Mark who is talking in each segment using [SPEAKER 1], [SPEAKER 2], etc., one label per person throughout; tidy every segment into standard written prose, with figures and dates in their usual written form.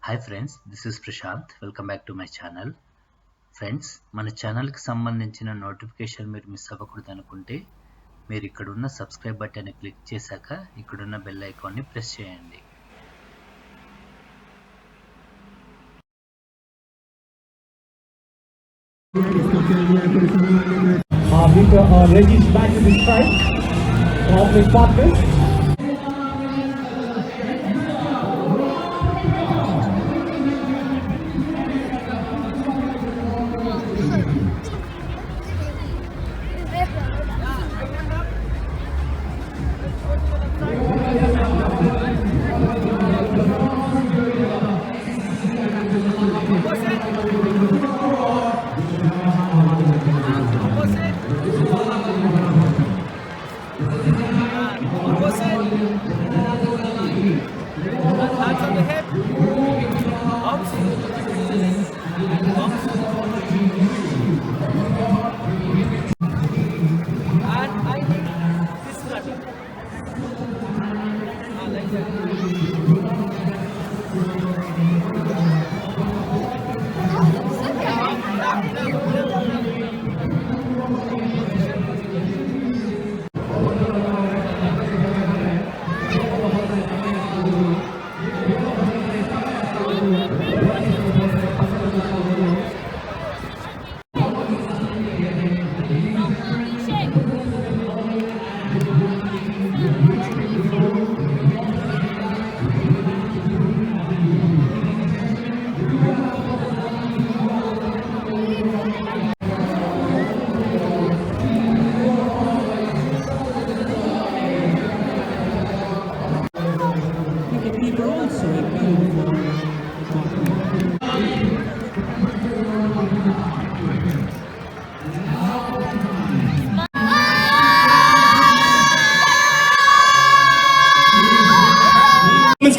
[SPEAKER 1] Hi friends, this is Prashant. Welcome back to my channel. Friends, మన ఛానల్కి సంబంధించిన notification మీరు మిస్ అవ్వకూడదు అనుకుంటే మీరు ఇక్కడున్న సబ్స్క్రైబ్ బటన్ని క్లిక్ చేశాక ఇక్కడున్న బెల్ ఐకాన్ని ప్రెస్ చేయండి.
[SPEAKER 2] Reggie's back in the strike. Opening partners.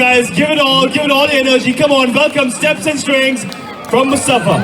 [SPEAKER 3] Guys, give it all the energy. Come on, welcome Steps and Strings from Mustafa.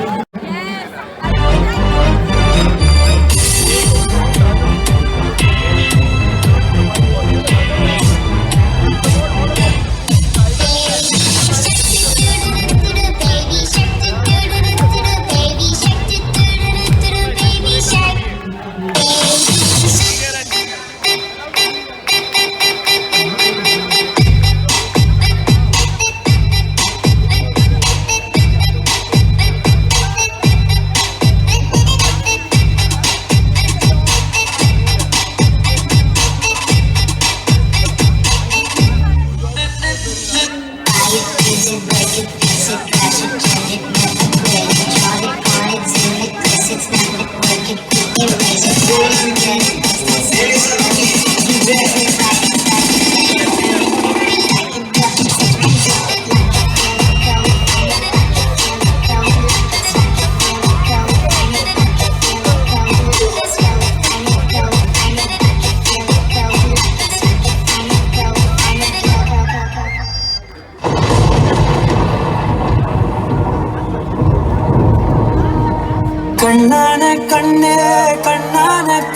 [SPEAKER 4] கண்ணான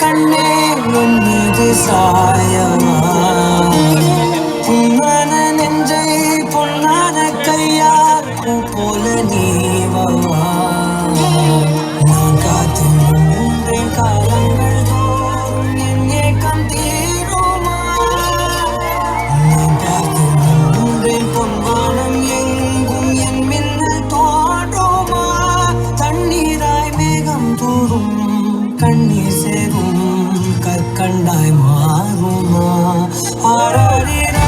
[SPEAKER 4] கண்ணே உன் மீது சாயமா புண்ணான நெஞ்சை பொன்னான கையால் பூ போல நீவமா நான் காத்து நின்றேன் காலங்கள் தோறும் என் ஏக்கம் தீருமா நான் பார்த்து நின்றேன் பொன்வானம் எங்கும் என் மின்னல் தோன்றுமா தண்ணீராய் மேகம் தூரும் கண்ணீர் சேரும் கற்கண்டாய் மாறுமா ஆராரிரா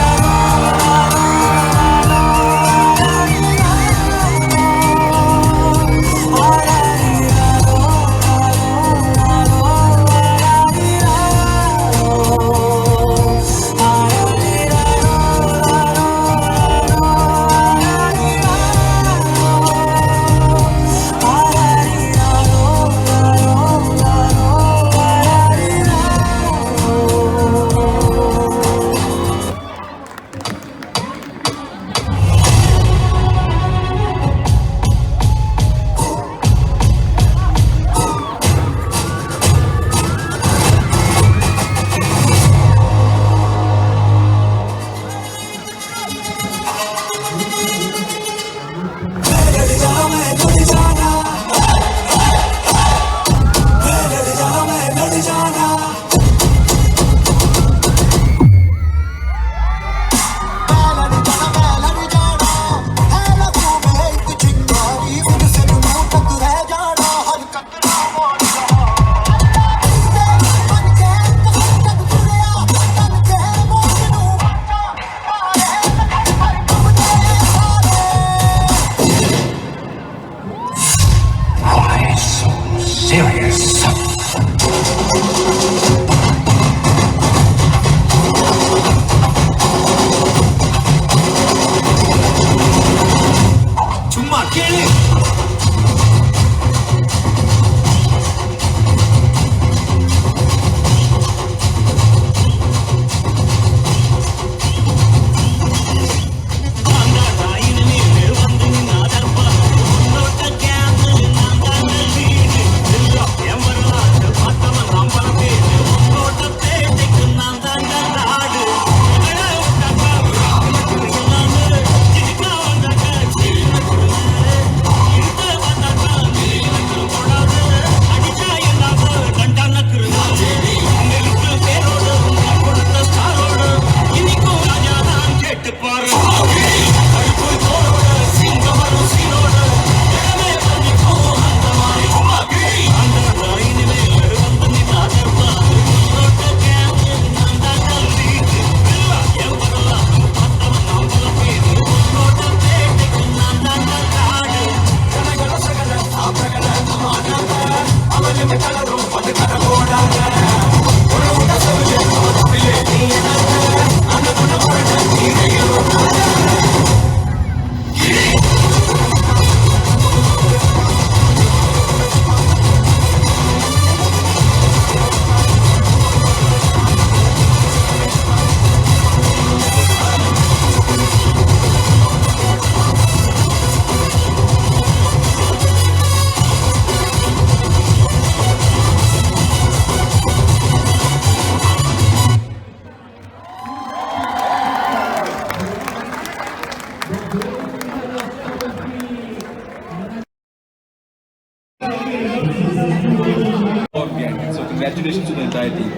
[SPEAKER 5] congratulations to the entire team.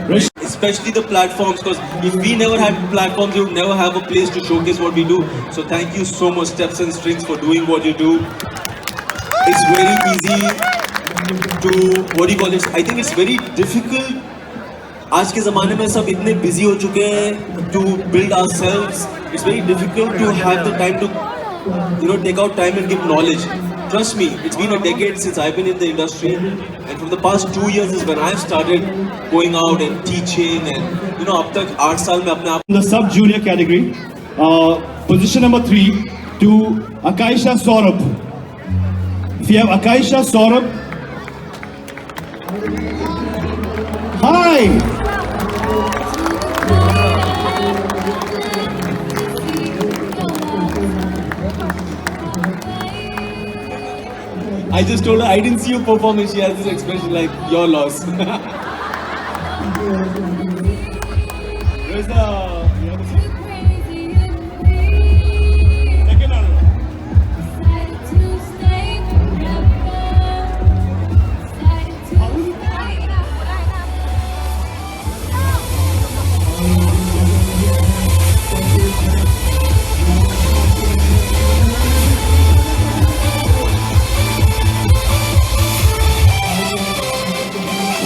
[SPEAKER 5] Especially the platforms, because if we never had platforms, we would never have a place to showcase what we do. So thank you so much, Steps and Strings, for doing what you do. It's very easy to, what do you call it? I think it's very difficult. आज के ज़माने में सब इतने busy हो चुके हैं to build ourselves. It's very difficult to have the time to, take out time and give knowledge. Trust me, it's been a decade since I've been in the industry, and from the past 2 years is when I've started going out and teaching, and अब तक 8 साल में अपने आप.
[SPEAKER 3] In the sub-junior category, position number 3 to Akaisha Saurabh. If you have Akaisha Saurabh, hi.
[SPEAKER 5] I just told her I didn't see you perform, and she has this expression like your loss.
[SPEAKER 3] Where's the second one?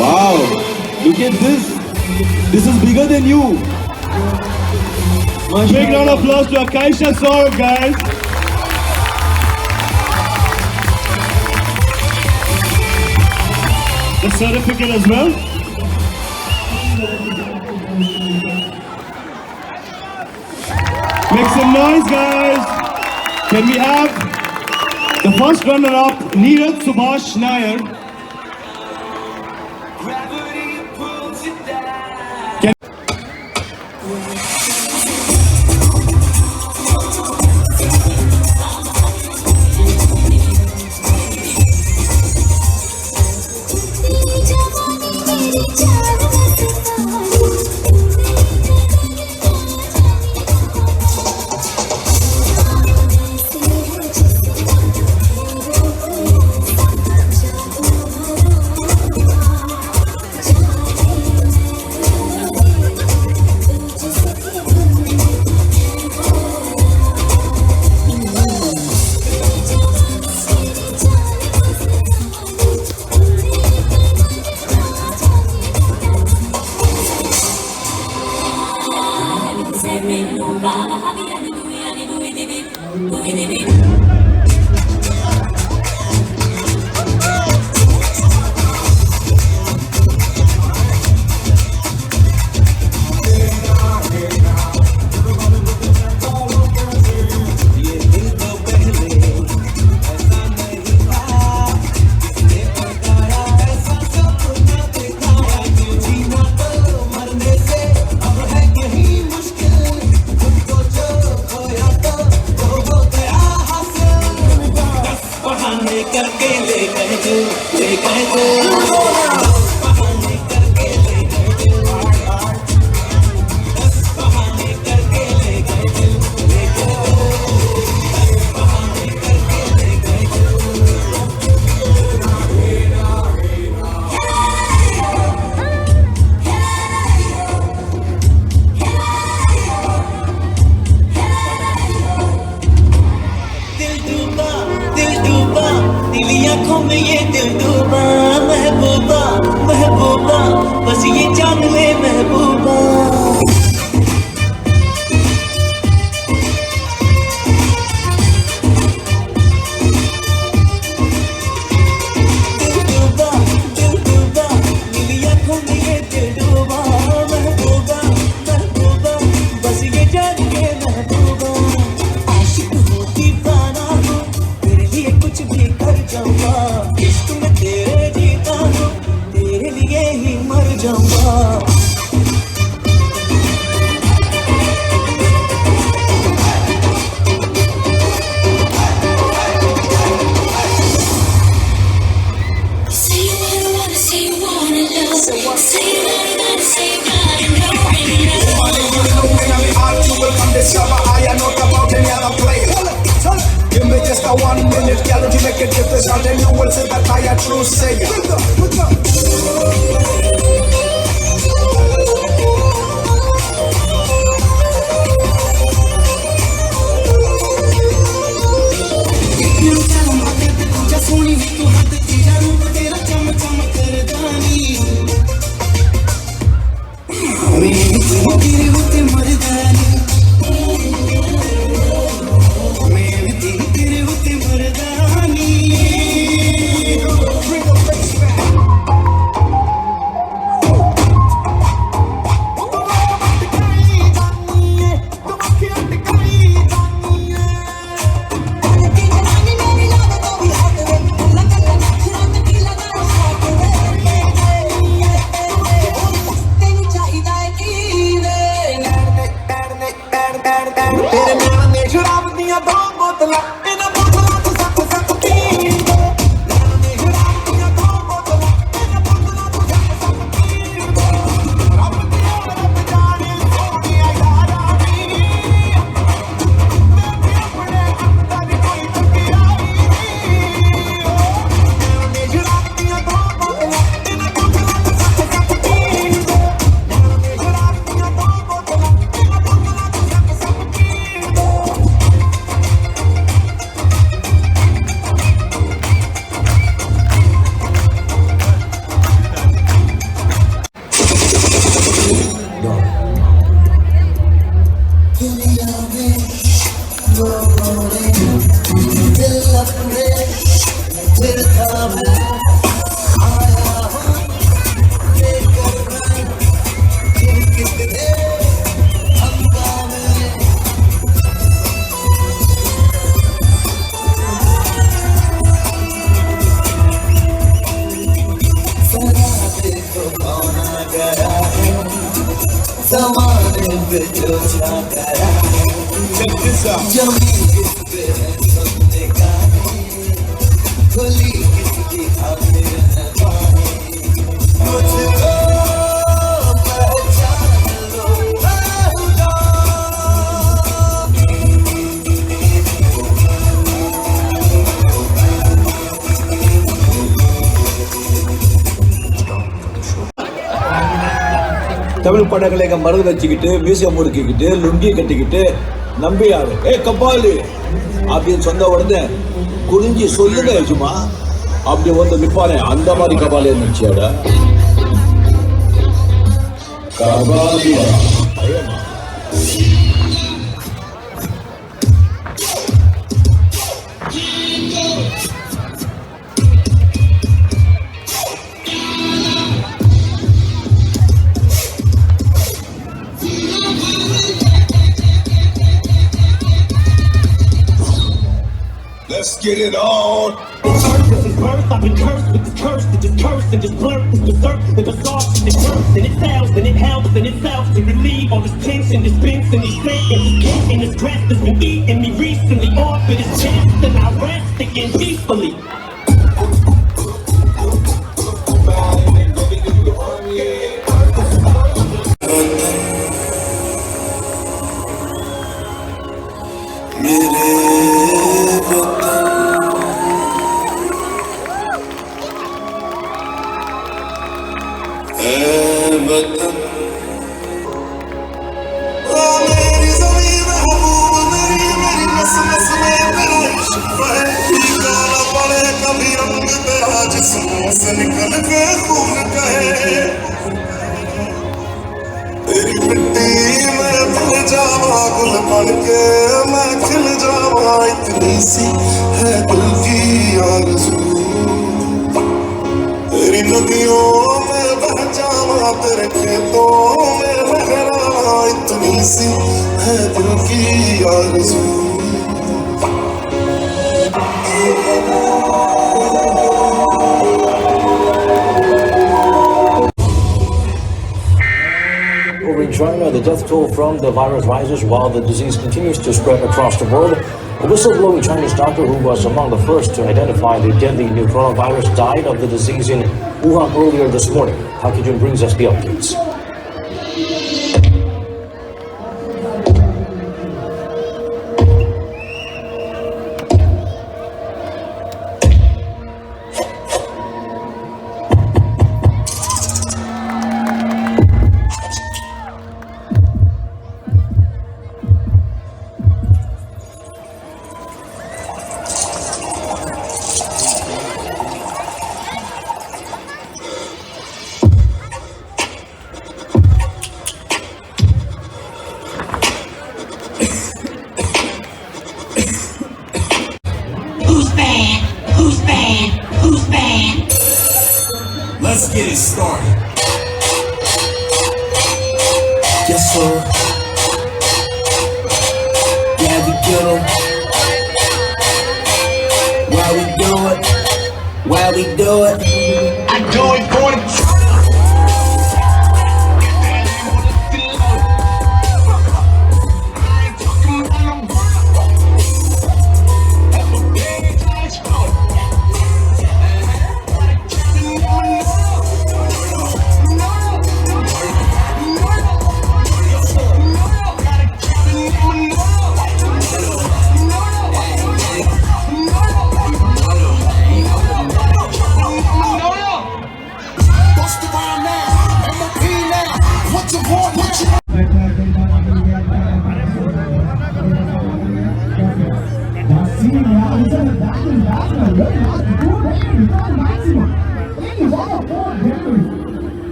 [SPEAKER 5] Wow, look at this. This is bigger than you.
[SPEAKER 3] Big round of applause to Akaisha Saurabh, guys. The certificate as well. Make some noise, guys. Can we have the first runner-up, Neeraj Subhash Nair?
[SPEAKER 6] Give me just a 1 minute, girl, to make a difference, and then you will see that I am true sayer.
[SPEAKER 3] Check this out. Tamil படங்களை மருந்து வச்சுக்கிட்டு museum முறுக்கிக்கிட்டு lungi கட்டிக்கிட்டு நம்பியாரு கபாலி அப்படின்னு சொன்ன உடனே குறிஞ்சி சொல்லுங்க சும்மா அப்படி வந்து நிப்பானே அந்த மாதிரி Kabali இருந்துச்சியாடா கபாலியா Let's get it on.
[SPEAKER 2] I've been cursed with the curse that just cursed and just blurred with the dirt and the sauce and it hurts and it sells and it helps and it sells to relieve all this tension, this pinch and these seconds. And this stress that's been eating me recently off of this chest and I rest again peacefully.
[SPEAKER 6] निकल के खून कहे तेरी मिट्टी में मिल जावा गुल बन के मैं खिल जावा इतनी सी है दिल की आरज़ू तेरी नदियों में बह जावा तेरे खेतों में लहरा इतनी सी है दिल की आरज़ू
[SPEAKER 7] Over in China, the death toll from the virus rises while the disease continues to spread across the world. A whistleblowing Chinese doctor who was among the first to identify the deadly new coronavirus died of the disease in Wuhan earlier this morning. Ha Kijun brings us the updates.
[SPEAKER 2] Let's get it started. Yes, sir. Yeah, we get 'em. Why we do it? Why we do it? I do it for the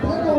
[SPEAKER 8] Oh,